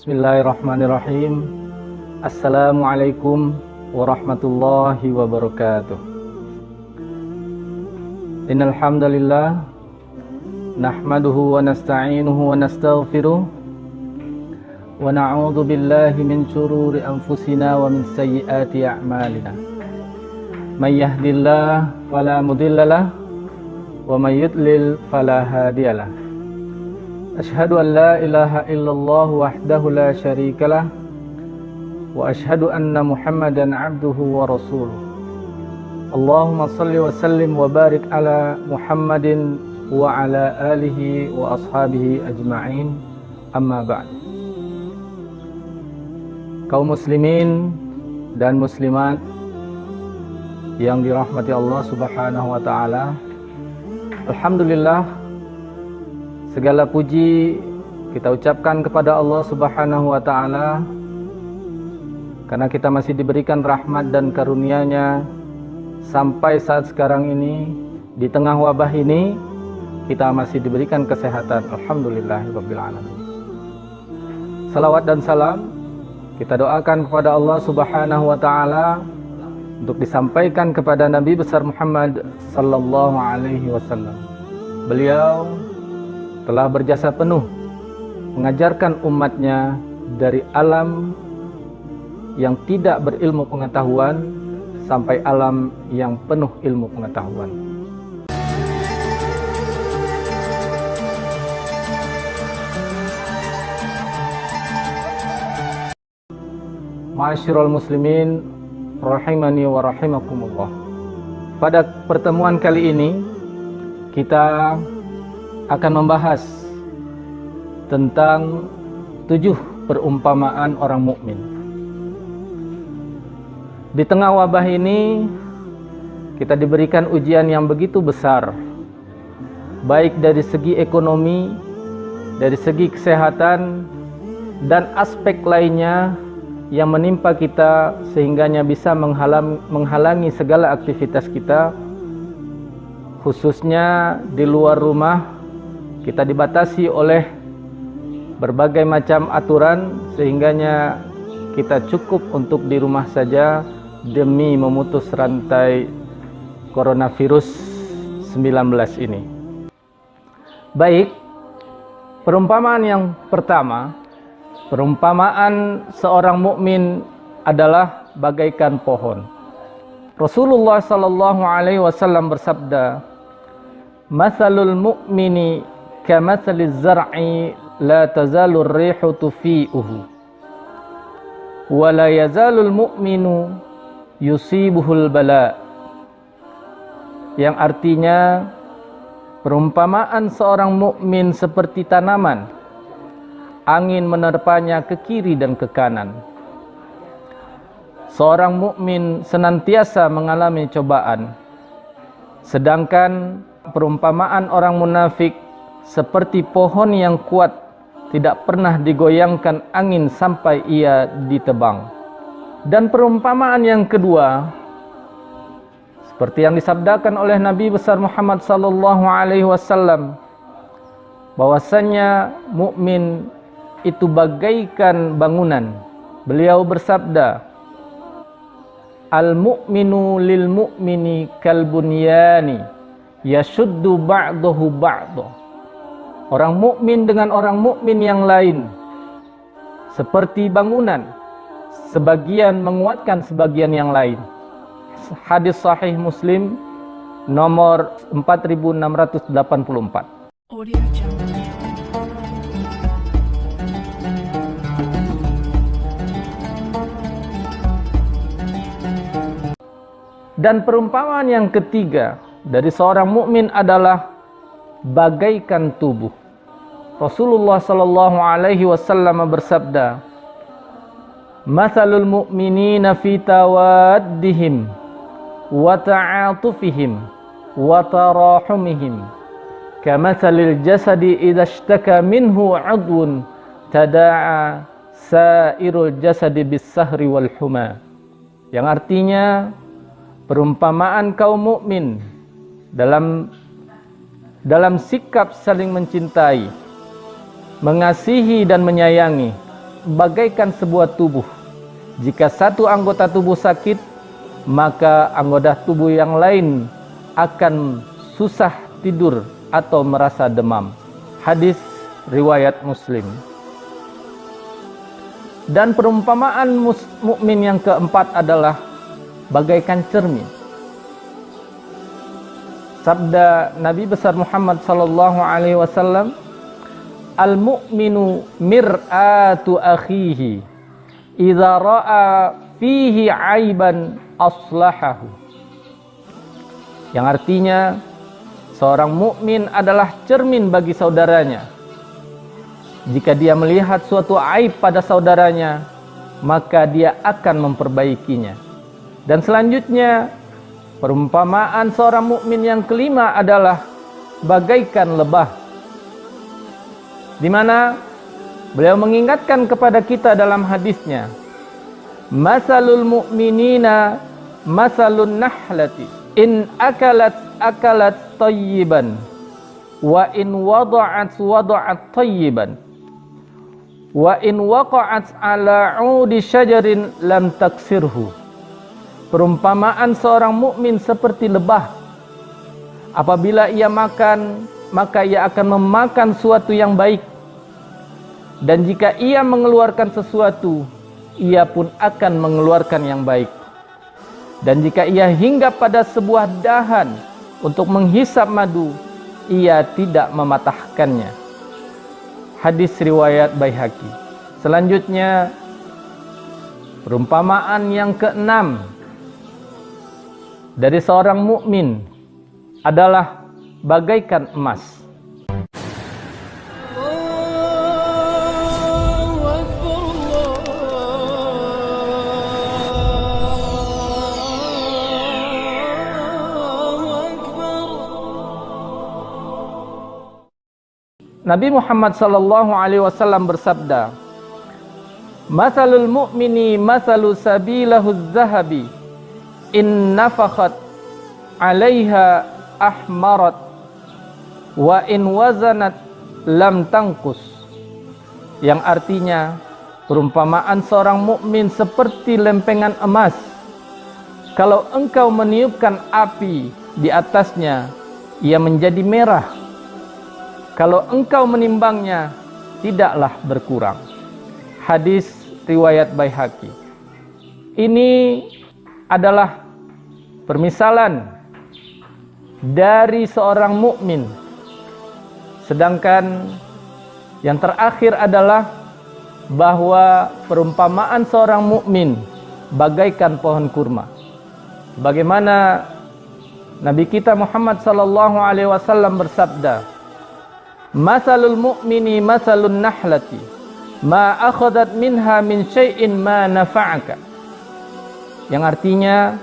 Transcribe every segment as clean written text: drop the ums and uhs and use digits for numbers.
Bismillahirrahmanirrahim. Assalamualaikum warahmatullahi wabarakatuh. Innal hamdalillah nahmaduhu wa nasta'inuhu wa nastaghfiruh wa na'udzu billahi min shururi anfusina wa min sayyiati a'malina. May yahdihillahu fala mudhillalah wa may yudlil fala hadiyalah. Asyhadu an la ilaha illallah wahdahu la syarikalah wa asyhadu anna Muhammadan abduhu wa rasuluh. Allahumma salli wa sallim wa barik ala Muhammadin wa ala alihi wa ashabihi ajma'in. Amma ba'd. Kaum muslimin dan muslimat yang dirahmati Allah Subhanahu wa taala, alhamdulillah, segala puji kita ucapkan kepada Allah Subhanahu wa taala karena kita masih diberikan rahmat dan karunia-Nya sampai saat sekarang ini. Di tengah wabah ini kita masih diberikan kesehatan. Alhamdulillahirabbil alamin. Salawat dan salam kita doakan kepada Allah Subhanahu wa taala untuk disampaikan kepada Nabi besar Muhammad sallallahu alaihi wasallam. Beliau telah berjasa penuh mengajarkan umatnya dari alam yang tidak berilmu pengetahuan sampai alam yang penuh ilmu pengetahuan. Ma'asyiral muslimin rahimani wa rahimakumullah. Pada pertemuan kali ini kita akan membahas tentang 7 perumpamaan orang mukmin. Di tengah wabah ini kita diberikan ujian yang begitu besar, baik dari segi ekonomi, dari segi kesehatan, dan aspek lainnya yang menimpa kita sehingganya bisa menghalangi segala aktivitas kita, khususnya di luar rumah. Kita dibatasi oleh berbagai macam aturan sehingganya kita cukup untuk di rumah saja demi memutus rantai coronavirus 19 ini. Baik, perumpamaan yang pertama, perumpamaan seorang mukmin adalah bagaikan pohon. Rasulullah sallallahu alaihi wasallam bersabda, "Matsalul mu'mini kamatsaliz zar'i la tazalur rihu tufi'uhu wa la yazalul mu'minu yusibuhul bala." Yang artinya, perumpamaan seorang mukmin seperti tanaman, angin menerpanya ke kiri dan ke kanan. Seorang mukmin senantiasa mengalami cobaan, sedangkan perumpamaan orang munafik seperti pohon yang kuat, tidak pernah digoyangkan angin sampai ia ditebang. Dan perumpamaan yang kedua, seperti yang disabdakan oleh Nabi besar Muhammad sallallahu alaihi wasallam, bahwasanya mukmin itu bagaikan bangunan. Beliau bersabda, "Al-mu'minu lil mu'mini kal bunyani yashuddu ba'dahu ba'dahu." Orang mukmin dengan orang mukmin yang lain seperti bangunan, sebagian menguatkan sebagian yang lain. Hadis sahih Muslim nomor 4684. Dan perumpamaan yang ketiga dari seorang mukmin adalah bagaikan tubuh. Rasulullah sallallahu alaihi wasallam bersabda, "Matsalul mu'minina fi tawaddihim wa ta'atufihim wa tarahumihim kamatsalil jasadi idza ishtaka minhu 'udwun tada'a sairul jasadi bis-sahri wal huma." Yang artinya, perumpamaan kaum mukmin dalam sikap saling mencintai, mengasihi dan menyayangi bagaikan sebuah tubuh. Jika satu anggota tubuh sakit, maka anggota tubuh yang lain akan susah tidur atau merasa demam. Hadis riwayat Muslim. Dan perumpamaan mukmin yang keempat adalah bagaikan cermin. Sabda Nabi besar Muhammad sallallahu alaihi wasallam, "Al-mu'minu mir'atu akhihi, idza ra'a fihi 'aiban aslahahu." Yang artinya, seorang mukmin adalah cermin bagi saudaranya. Jika dia melihat suatu aib pada saudaranya, maka dia akan memperbaikinya. Dan selanjutnya, perumpamaan seorang mukmin yang kelima adalah bagaikan lebah, di mana beliau mengingatkan kepada kita dalam hadisnya, "Masalul mu'minina masalun nahlati, in akalat tayyiban, wa in wada'at tayyiban, wa in waqa'at ala 'udi syajarin lam taksirhu." Perumpamaan seorang mukmin seperti lebah. Apabila ia makan, maka ia akan memakan suatu yang baik. Dan jika ia mengeluarkan sesuatu, ia pun akan mengeluarkan yang baik. Dan jika ia hinggap pada sebuah dahan untuk menghisap madu, ia tidak mematahkannya. Hadis riwayat Baihaqi. Selanjutnya, perumpamaan yang keenam dari seorang mukmin adalah bagaikan emas. Nabi Muhammad sallallahu alaihi wasallam bersabda, "Masalul mu'mini masalu sabilahu zahabi, in nafakhat 'alaiha ahmarat, wa in wazanat lam tangkus." Yang artinya, perumpamaan seorang mukmin seperti lempengan emas. Kalau engkau meniupkan api di atasnya, ia menjadi merah. Kalau engkau menimbangnya, tidaklah berkurang. Hadis riwayat Baihaqi. Ini adalah permisalan dari seorang mukmin. Sedangkan yang terakhir adalah bahwa perumpamaan seorang mukmin bagaikan pohon kurma. Bagaimana Nabi kita Muhammad sallallahu alaihi wasallam bersabda, "Masalul mu'mini masalun nahlati, ma akhadat minha min syai'in ma nafa'aka." Yang artinya,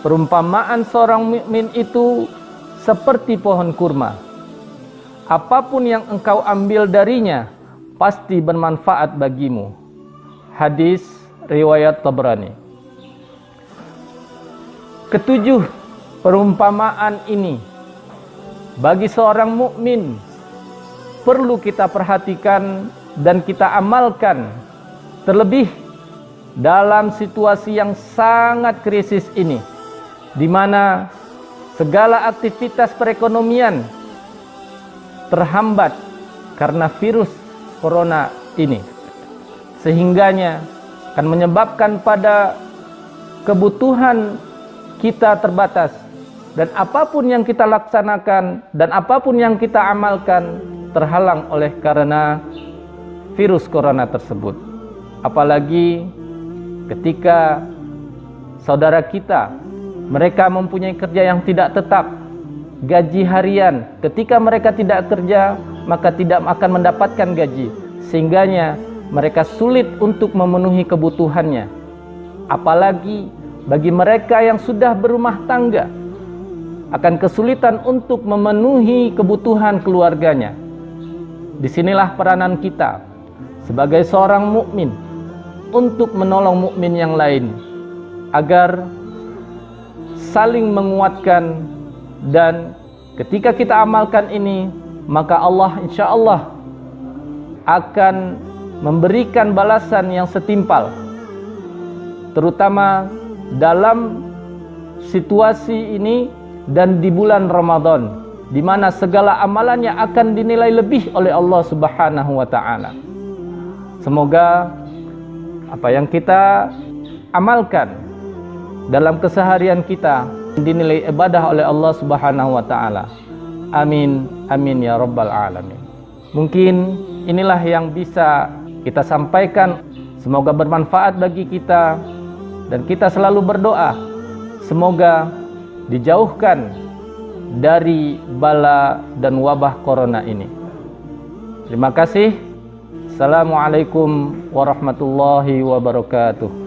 perumpamaan seorang mukmin itu seperti pohon kurma. Apapun yang engkau ambil darinya pasti bermanfaat bagimu. Hadis riwayat Tabrani. Ketujuh perumpamaan ini bagi seorang mukmin perlu kita perhatikan dan kita amalkan, terlebih dalam situasi yang sangat krisis ini, di mana segala aktivitas perekonomian terhambat karena virus corona ini, sehingganya akan menyebabkan pada kebutuhan kita terbatas, dan apapun yang kita laksanakan dan apapun yang kita amalkan terhalang oleh karena virus corona tersebut. Apalagi ketika saudara kita, mereka mempunyai kerja yang tidak tetap, gaji harian. Ketika mereka tidak kerja, maka tidak akan mendapatkan gaji, sehingganya mereka sulit untuk memenuhi kebutuhannya. Apalagi bagi mereka yang sudah berumah tangga, akan kesulitan untuk memenuhi kebutuhan keluarganya. Disinilah peranan kita sebagai seorang mukmin untuk menolong mukmin yang lain agar saling menguatkan, dan ketika kita amalkan ini, maka Allah insya Allah akan memberikan balasan yang setimpal, terutama dalam situasi ini dan di bulan Ramadan, di mana segala amalannya akan dinilai lebih oleh Allah Subhanahu wa taala. Semoga apa yang kita amalkan dalam keseharian kita dinilai ibadah oleh Allah Subhanahu wa taala. Amin, amin ya rabbal alamin. Mungkin inilah yang bisa kita sampaikan. Semoga bermanfaat bagi kita, dan kita selalu berdoa semoga dijauhkan dari bala dan wabah corona ini. Terima kasih. Assalamualaikum warahmatullahi wabarakatuh.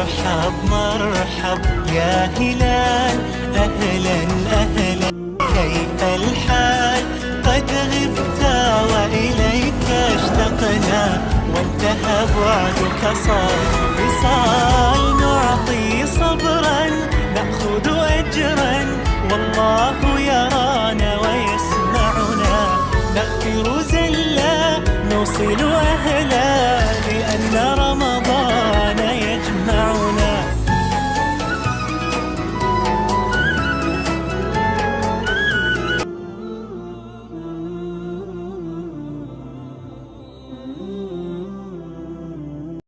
مرحب مرحب يا هلال أهلا أهلا كيف الحال قد غبت وإليك اشتقنا وانتهى بعدك صار